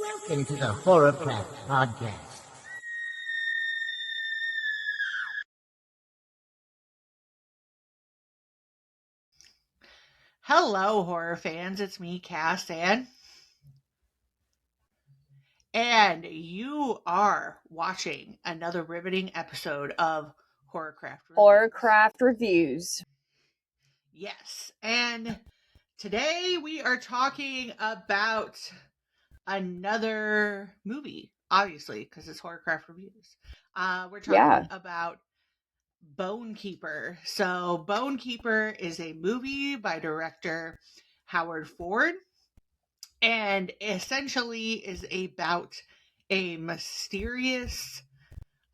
Welcome to the Horrorcraft podcast. Hello, horror fans. It's me, Cass, and you are watching another riveting episode of Horrorcraft Reviews. Horrorcraft Reviews. Yes, and today we are talking about another movie, obviously, because it's Horrorcraft Reviews. We're talking about Bone Keeper. So, Bone Keeper is a movie by director Howard Ford, and essentially is about a mysterious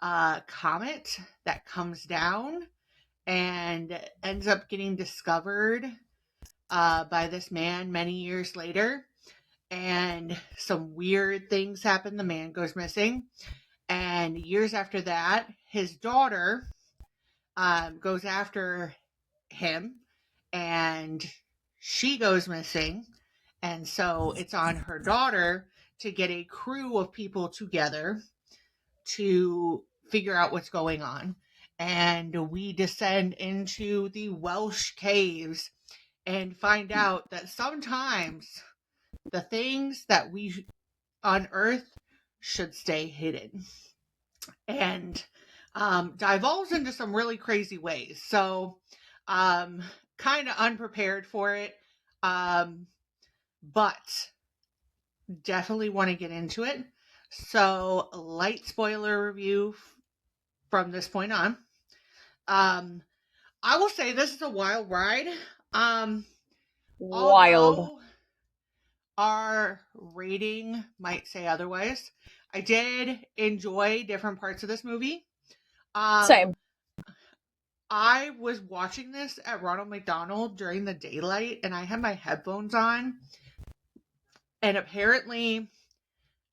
comet that comes down and ends up getting discovered by this man many years later. And some weird things happen. The man goes missing. And years after that, his daughter goes after him, and she goes missing. And so it's on her daughter to get a crew of people together to figure out what's going on. And we descend into the Welsh caves and find out that sometimes the things that we unearth should stay hidden. And divulges into some really crazy ways. So kind of unprepared for it. But definitely want to get into it. So, light spoiler review from this point on. I will say this is a wild ride. Wild. Our rating might say otherwise. I did enjoy different parts of this movie. Same. I was watching this at Ronald McDonald during the daylight, and I had my headphones on. And apparently,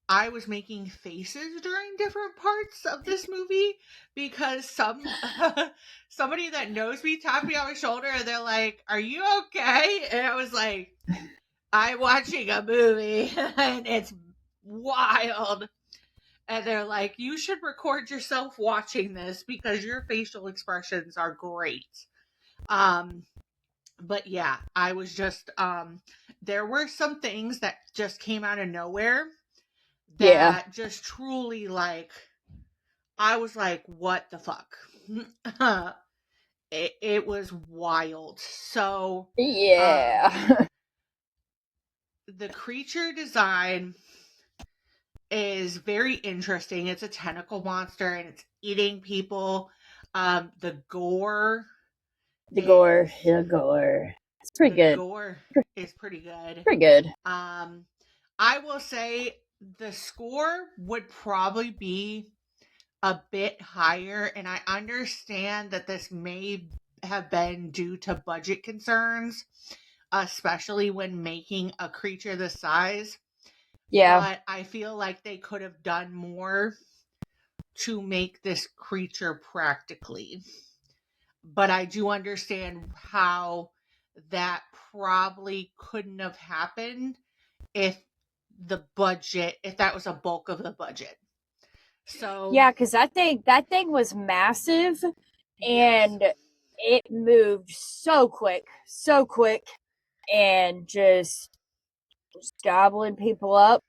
I was making faces during different parts of this movie because somebody that knows me tapped me on my shoulder and they're like, "Are you okay?" And I was like, "I'm watching a movie and it's wild." And they're like, "You should record yourself watching this because your facial expressions are great." But yeah, I was just there were some things that just came out of nowhere that just truly, like, I was like, what the fuck? It was wild. So yeah. The creature design is very interesting. It's a tentacle monster and it's eating people. The gore. The gore. It's pretty good. Gore is pretty good. Pretty good. I will say the score would probably be a bit higher, and I understand that this may have been due to budget concerns, especially when making a creature this size. Yeah. But I feel like they could have done more to make this creature practically. But I do understand how that probably couldn't have happened if that was a bulk of the budget. So yeah, because that thing was massive, and it moved so quick, and just gobbling people up.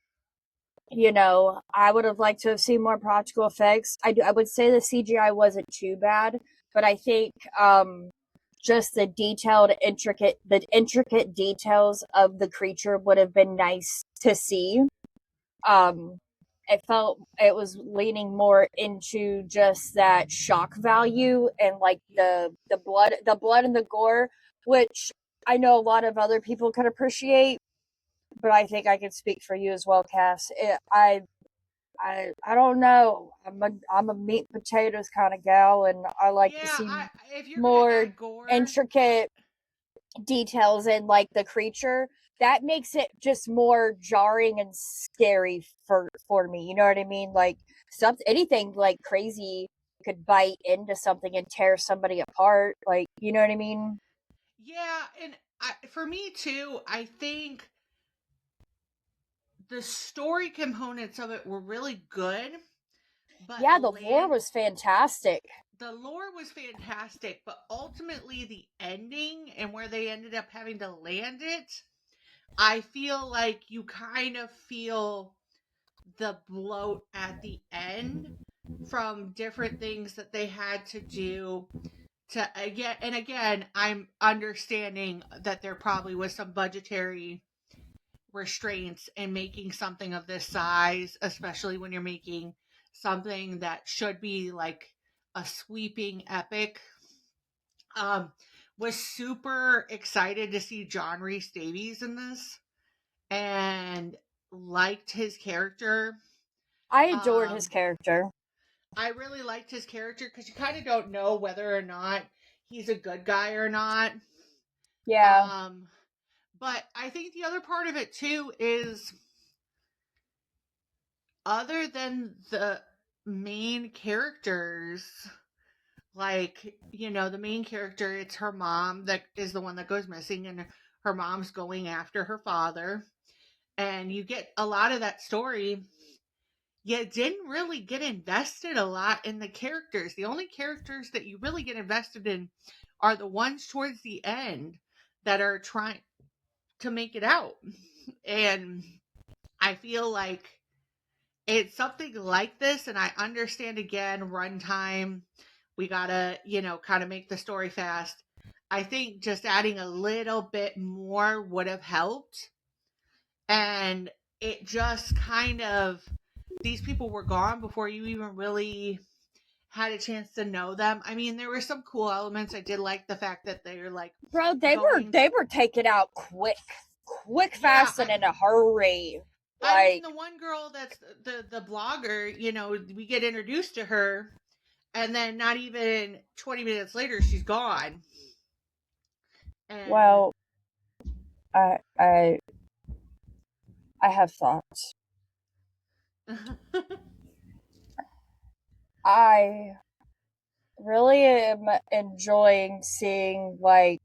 You know, I would have liked to have seen more practical effects. I would say the CGI wasn't too bad, but I think just the intricate details of the creature would have been nice to see. It felt it was leaning more into just that shock value and like the blood and the gore, which I know a lot of other people could appreciate, but I think I can speak for you as well, Cass. I don't know. I'm a meat and potatoes kind of gal, and I like to see more intricate details in like the creature. That makes it just more jarring and scary for me. You know what I mean? Like anything like crazy could bite into something and tear somebody apart. Like, you know what I mean? Yeah, and for me too, I think the story components of it were really good, but yeah, the lore was fantastic. The lore was fantastic, but ultimately the ending and where they ended up having to land it, I feel like you kind of feel the bloat at the end from different things that they had to do to again I'm understanding that there probably was some budgetary restraints in making something of this size, especially when you're making something that should be like a sweeping epic. Was super excited to see John Rhys Davies in this and liked his character. I adored his character. I really liked his character because you kind of don't know whether or not he's a good guy or not. Yeah. But I think the other part of it too is, other than the main characters, like, the main character, it's her mom that is the one that goes missing, and her mom's going after her father. And you get a lot of that story. You didn't really get invested a lot in the characters. The only characters that you really get invested in are the ones towards the end that are trying to make it out. And I feel like it's something like this, and I understand, again, runtime. We gotta, kind of make the story fast. I think just adding a little bit more would have helped. And it just kind of, these people were gone before you even really had a chance to know them. I mean, there were some cool elements. I did like the fact that they're like, bro, they were taken out quick, fast, and in a hurry. I mean, the one girl that's the blogger, we get introduced to her, and then not even 20 minutes later, she's gone. And well, I have thoughts. I really am enjoying seeing like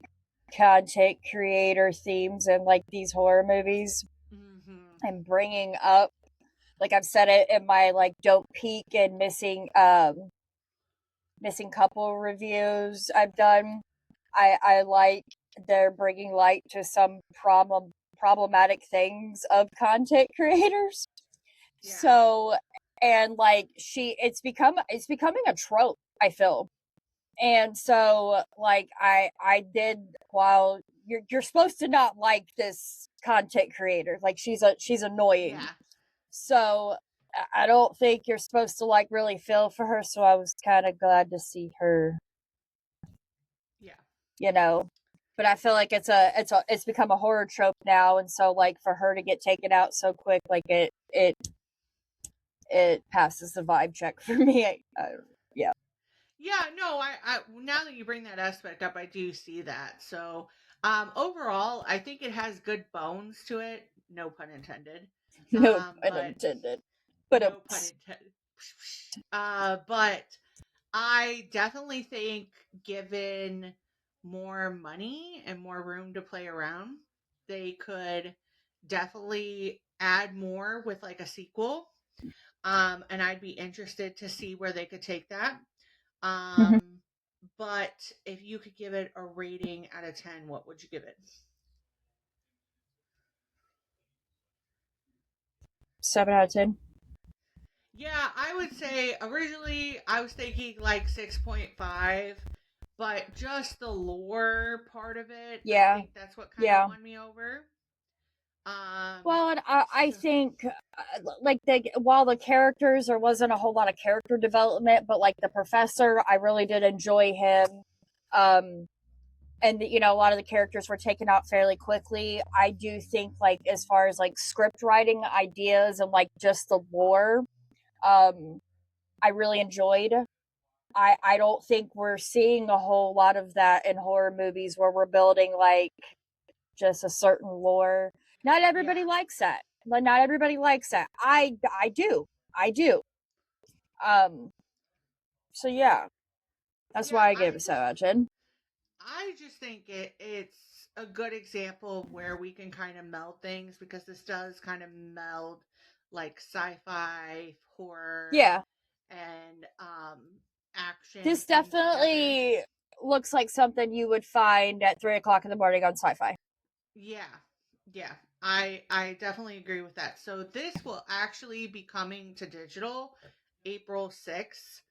content creator themes in like these horror movies, and bringing up, like I've said it in my like don't peek and missing couple reviews I've done. I like they're bringing light to some problematic things of content creators. Yeah. So, and like it's becoming a trope, I feel. And so like I did, while you're supposed to not like this content creator, like she's annoying. Yeah. So I don't think you're supposed to like really feel for her, so I was kind of glad to see her. Yeah. But I feel like it's become a horror trope now, and so like for her to get taken out so quick, like it passes the vibe check for me. Yeah. Yeah, no, I now that you bring that aspect up, I do see that. So, overall, I think it has good bones to it. No pun intended. No pun intended. But no pun intended. But I definitely think, given more money and more room to play around, they could definitely add more with like a sequel. And I'd be interested to see where they could take that. But if you could give it a rating out of 10, what would you give it? 7 out of 10. Yeah, I would say originally I was thinking like 6.5, but just the lore part of it, I think that's what kind of won me over. Well, and I think like while the characters, there wasn't a whole lot of character development, but like the professor, I really did enjoy him. And a lot of the characters were taken out fairly quickly. I do think like as far as like script writing ideas and like just the lore, I really enjoyed. I don't think we're seeing a whole lot of that in horror movies where we're building like just a certain lore. Not everybody likes that. But not everybody likes that. I do. So yeah. That's why I gave it 7 out of 10. I just think it's a good example of where we can kind of meld things, because this does kind of meld like sci-fi, horror, and action. This definitely together. looks like something you would find at 3:00 in the morning on Sci-Fi. Yeah, I definitely agree with that. So this will actually be coming to digital April 6th,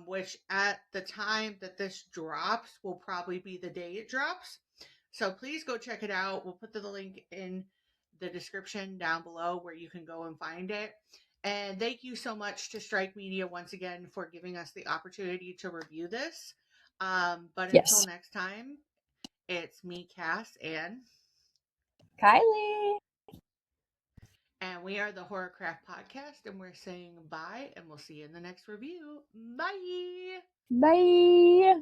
which at the time that this drops will probably be the day it drops. So please go check it out. We'll put the link in the description down below where you can go and find it. And thank you so much to Strike Media once again for giving us the opportunity to review this. But until next time, it's me, Cass, and Kylie. And we are the Horrorcraft Podcast, and we're saying bye, and we'll see you in the next review. Bye! Bye!